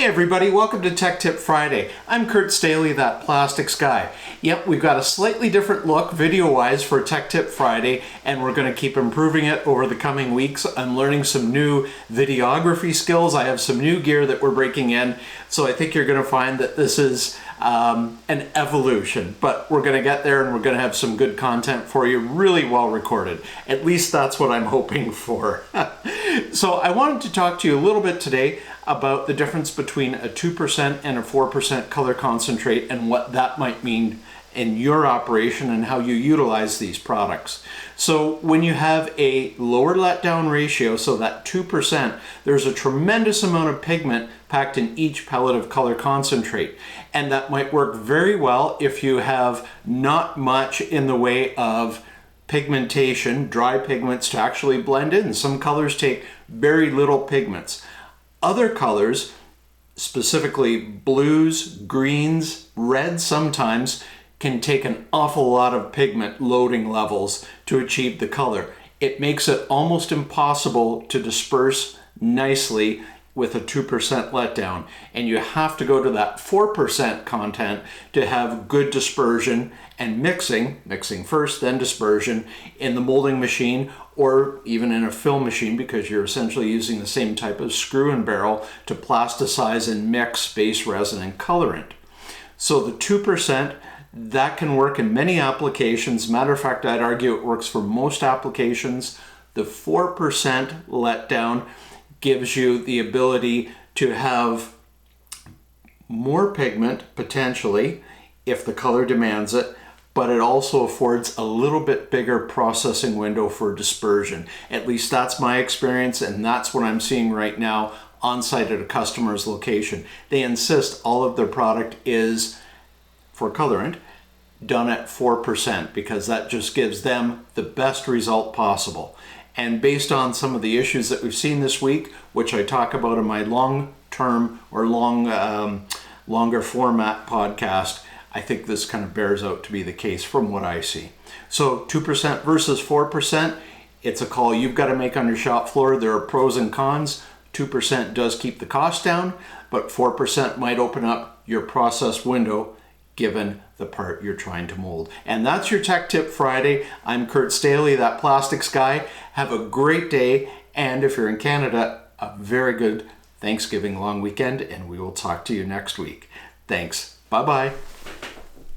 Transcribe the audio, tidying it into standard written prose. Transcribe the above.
Hey everybody, welcome to Tech Tip Friday. I'm Kurt Staley, that plastics guy. Yep, we've got a slightly different look video-wise for Tech Tip Friday, and we're going to keep improving it over the coming weeks. I'm learning some new videography skills. I have some new gear that we're breaking in, so I think you're going to find that this is an evolution, but we're going to get there and we're going to have some good content for you, really well recorded. At least that's what I'm hoping for. So I wanted to talk to you a little bit today about the difference between a 2% and a 4% color concentrate and what that might mean in your operation and how you utilize these products. So when you have a lower letdown ratio, so that 2%, there's a tremendous amount of pigment packed in each pellet of color concentrate. And that might work very well if you have not much in the way of pigmentation, dry pigments to actually blend in. Some colors take very little pigments. Other colors, specifically blues, greens, reds sometimes, can take an awful lot of pigment loading levels to achieve the color. It makes it almost impossible to disperse nicely with a 2% letdown, and you have to go to that 4% content to have good dispersion and mixing first, then dispersion in the molding machine or even in a film machine, because you're essentially using the same type of screw and barrel to plasticize and mix base resin and colorant. So the 2%, that can work in many applications. Matter of fact, I'd argue it works for most applications. The 4% letdown gives you the ability to have more pigment potentially if the color demands it, but it also affords a little bit bigger processing window for dispersion. At least that's my experience, and that's what I'm seeing right now on site at a customer's location. They insist all of their product is, for colorant, done at 4% because that just gives them the best result possible. And based on some of the issues that we've seen this week, which I talk about in my long-term or longer format podcast, I think this kind of bears out to be the case from what I see. So 2% versus 4%, it's a call you've got to make on your shop floor. There are pros and cons. 2% does keep the cost down, but 4% might open up your process window given the part you're trying to mold. And that's your Tech Tip Friday. I'm Kurt Staley, that plastics guy. Have a great day, and if you're in Canada, a very good Thanksgiving long weekend, and we will talk to you next week. Thanks. Bye-bye.